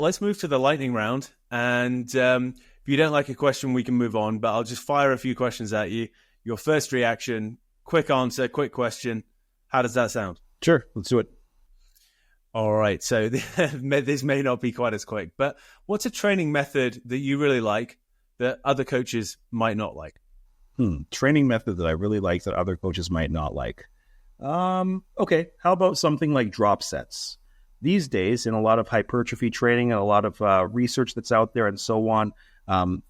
Let's move to the lightning round. And if you don't like a question, we can move on. But I'll just fire a few questions at you. Your first reaction, quick answer, quick question. How does that sound? Sure, let's do it. All right. So this may not be quite as quick, but what's a training method that you really like that other coaches might not like? Training method that I really like that other coaches might not like. Okay, how about something like drop sets? These days, in a lot of hypertrophy training and a lot of research that's out there and so on,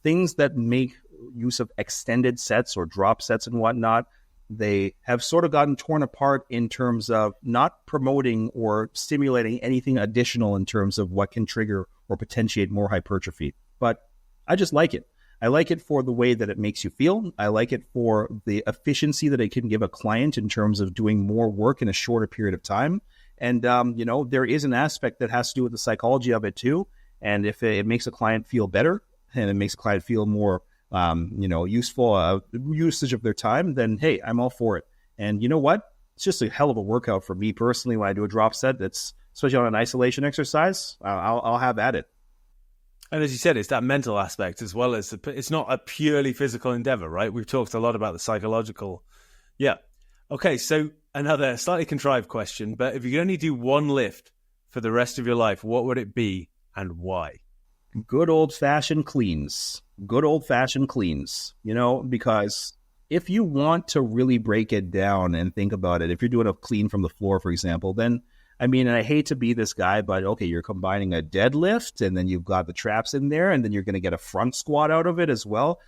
things that make use of extended sets or drop sets and whatnot, they have sort of gotten torn apart in terms of not promoting or stimulating anything additional in terms of what can trigger or potentiate more hypertrophy. But I just like it. I like it for the way that it makes you feel. I like it for the efficiency that it can give a client in terms of doing more work in a shorter period of time. And, there is an aspect that has to do with the psychology of it too. And if it makes a client feel better and it makes a client feel more, useful usage of their time, then, hey, I'm all for it. And you know what? It's just a hell of a workout for me personally when I do a drop set. That's especially on an isolation exercise. I'll have at it. And as you said, it's that mental aspect as well as it's not a purely physical endeavor, right? We've talked a lot about the psychological. Yeah. Okay. So another slightly contrived question, but if you could only do one lift for the rest of your life, what would it be and why? Good old-fashioned cleans. Good old-fashioned cleans, because if you want to really break it down and think about it, if you're doing a clean from the floor, for example, then, and I hate to be this guy, but okay, you're combining a deadlift and then you've got the traps in there and then you're going to get a front squat out of it as well.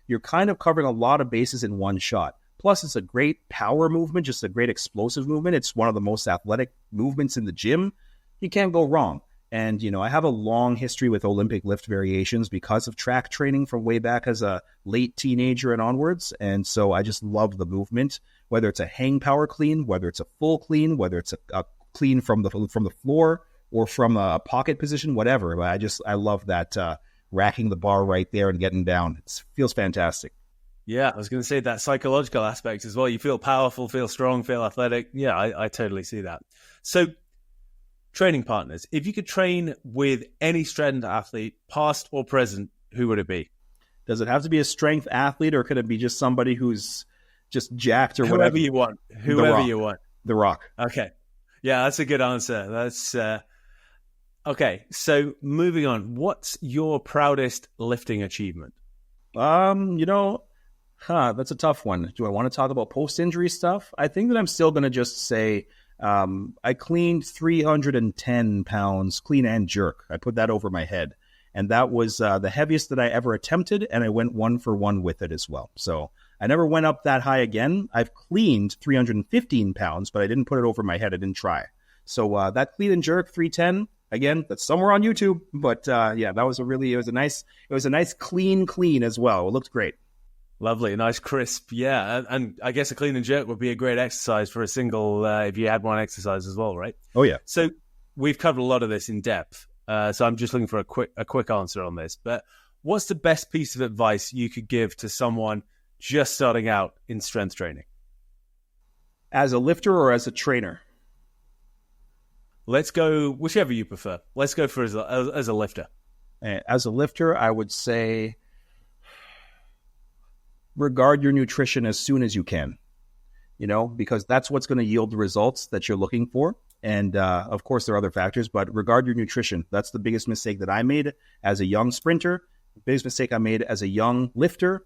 You're kind of covering a lot of bases in one shot. Plus, it's a great power movement, just a great explosive movement. It's one of the most athletic movements in the gym. You can't go wrong. And, I have a long history with Olympic lift variations because of track training from way back as a late teenager and onwards. And so I just love the movement, whether it's a hang power clean, whether it's a full clean, whether it's a clean from the floor or from a pocket position, whatever. I love that racking the bar right there and getting down. It feels fantastic. Yeah, I was going to say that psychological aspect as well. You feel powerful, feel strong, feel athletic. Yeah, I totally see that. So training partners, if you could train with any strength athlete, past or present, who would it be? Does it have to be a strength athlete or could it be just somebody who's just jacked or whatever? Whoever you want. Whoever you want. The Rock. Okay. Yeah, that's a good answer. That's okay. So moving on, what's your proudest lifting achievement? That's a tough one. Do I want to talk about post-injury stuff? I think that I'm still going to just say I cleaned 310 pounds, clean and jerk. I put that over my head. And that was the heaviest that I ever attempted, and I went 1 for 1 with it as well. So I never went up that high again. I've cleaned 315 pounds, but I didn't put it over my head. I didn't try. So that clean and jerk 310, again, that's somewhere on YouTube. But that was it was a nice clean as well. It looked great. Lovely, nice crisp, yeah. And I guess a clean and jerk would be a great exercise for a single, if you had one exercise as well, right? Oh, yeah. So we've covered a lot of this in depth. So I'm just looking for a quick answer on this. But what's the best piece of advice you could give to someone just starting out in strength training? As a lifter or as a trainer? Let's go, whichever you prefer. Let's go for as a lifter. As a lifter, I would say regard your nutrition as soon as you can, because that's what's going to yield the results that you're looking for. And of course, there are other factors, but regard your nutrition. That's the biggest mistake that I made as a young sprinter. The biggest mistake I made as a young lifter.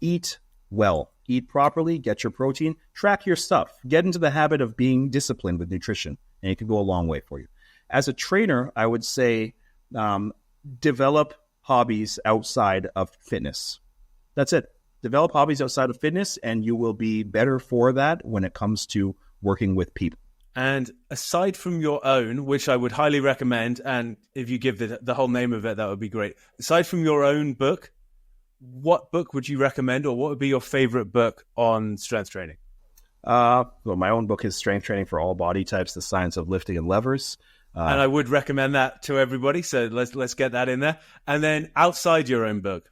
Eat well, eat properly, get your protein, track your stuff, get into the habit of being disciplined with nutrition, and it can go a long way for you. As a trainer, I would say develop hobbies outside of fitness. That's it. Develop hobbies outside of fitness, and you will be better for that when it comes to working with people. And aside from your own, which I would highly recommend, and if you give the whole name of it, that would be great. Aside from your own book, what book would you recommend, or what would be your favorite book on strength training? Well, my own book is Strength Training for All Body Types, The Science of Lifting and Levers. And I would recommend that to everybody, so let's get that in there. And then outside your own book?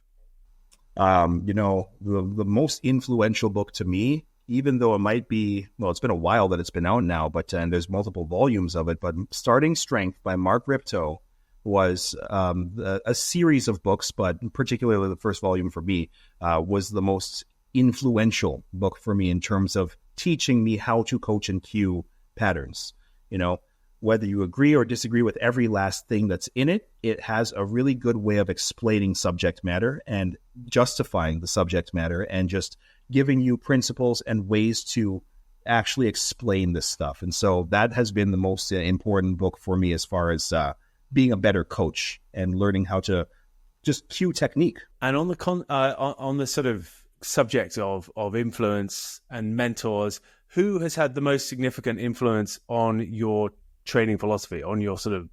The most influential book to me, even though it might be, it's been a while that it's been out now, but and there's multiple volumes of it, but Starting Strength by Mark Ripto was a series of books, but particularly the first volume for me was the most influential book for me in terms of teaching me how to coach and cue patterns. You know, whether you agree or disagree with every last thing that's in it, it has a really good way of explaining subject matter and justifying the subject matter and just giving you principles and ways to actually explain this stuff. And so that has been the most important book for me as far as being a better coach and learning how to just cue technique. And on the on the sort of subject of influence and mentors, who has had the most significant influence on your training philosophy, on your sort of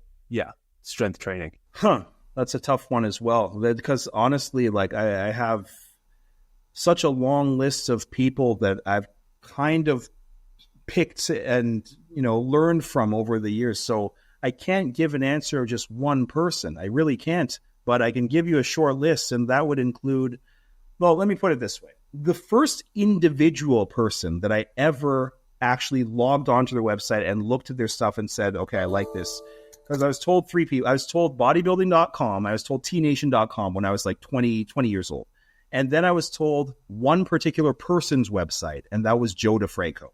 strength training? That's a tough one as well, because honestly, like I have such a long list of people that I've kind of picked and learned from over the years. So I can't give an answer of just one person. I really can't, but I can give you a short list, and that would include, well, let me put it this way. The first individual person that I ever actually logged onto their website and looked at their stuff and said, okay, I like this. Because I was told three people. I was told bodybuilding.com. I was told tnation.com when I was like 20 years old. And then I was told one particular person's website, and that was Joe DeFranco.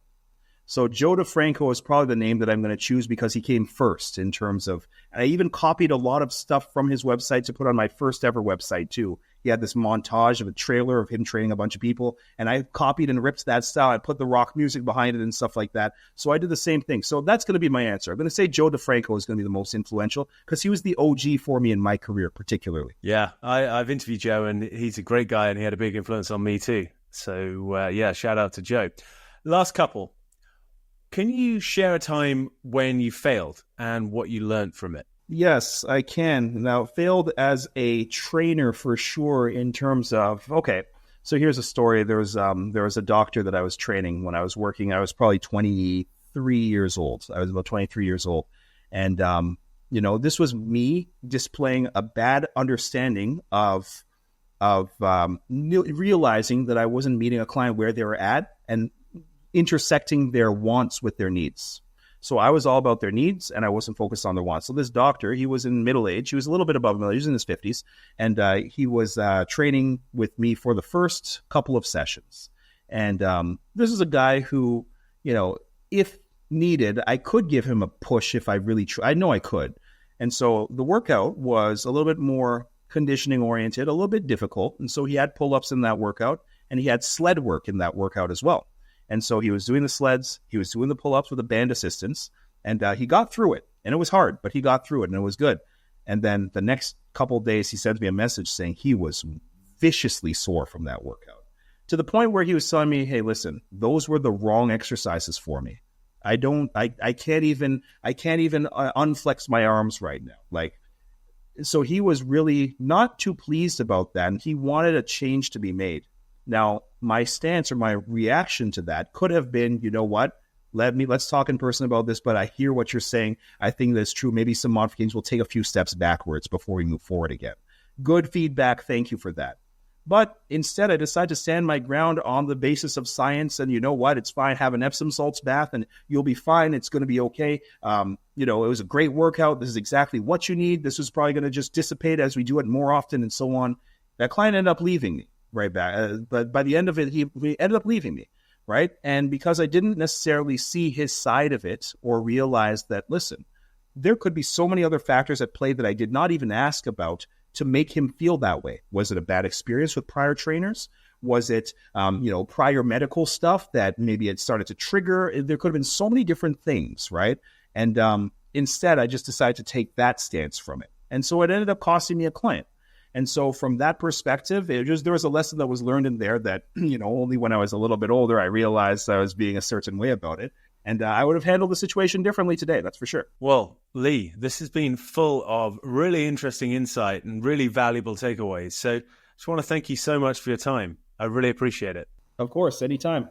So Joe DeFranco is probably the name that I'm going to choose because he came first in terms of, and I even copied a lot of stuff from his website to put on my first ever website too. He had this montage of a trailer of him training a bunch of people, and I copied and ripped that style. I put the rock music behind it and stuff like that. So I did the same thing. So that's going to be my answer. I'm going to say Joe DeFranco is going to be the most influential because he was the OG for me in my career, particularly. Yeah, I've interviewed Joe, and he's a great guy, and he had a big influence on me too. So shout out to Joe. Last couple. Can you share a time when you failed and what you learned from it? Yes, I can. Now, failed as a trainer for sure in terms of, okay, so here's a story. There was a doctor that I was training when I was working. I was probably 23 years old. I was about 23 years old. And, this was me displaying a bad understanding of realizing that I wasn't meeting a client where they were at and intersecting their wants with their needs. So I was all about their needs and I wasn't focused on their wants. So this doctor, he was in middle age. He was a little bit above middle age. He was in his 50s. And he was training with me for the first couple of sessions. And this is a guy who, if needed, I could give him a push if I really I know I could. And so the workout was a little bit more conditioning oriented, a little bit difficult. And so he had pull-ups in that workout and he had sled work in that workout as well. And so he was doing the sleds, he was doing the pull-ups with a band assistance, and he got through it. And it was hard, but he got through it, and it was good. And then the next couple of days, he sent me a message saying he was viciously sore from that workout, to the point where he was telling me, hey, listen, those were the wrong exercises for me. I can't even unflex my arms right now. So he was really not too pleased about that, and he wanted a change to be made. Now, my stance or my reaction to that could have been, you know what, let's talk in person about this, but I hear what you're saying. I think that's true. Maybe some modifications will take a few steps backwards before we move forward again. Good feedback. Thank you for that. But instead, I decided to stand my ground on the basis of science. And you know what? It's fine. Have an Epsom salts bath and you'll be fine. It's going to be okay. It was a great workout. This is exactly what you need. This is probably going to just dissipate as we do it more often and so on. That client ended up leaving me. Right back. But by the end of it, he ended up leaving me, right? And because I didn't necessarily see his side of it or realize that, listen, there could be so many other factors at play that I did not even ask about to make him feel that way. Was it a bad experience with prior trainers? Was it, prior medical stuff that maybe it started to trigger? There could have been so many different things, right? And instead, I just decided to take that stance from it. And so it ended up costing me a client. And so from that perspective, there was a lesson that was learned in there that, only when I was a little bit older, I realized I was being a certain way about it. And I would have handled the situation differently today, that's for sure. Well, Lee, this has been full of really interesting insight and really valuable takeaways. So I just want to thank you so much for your time. I really appreciate it. Of course, anytime.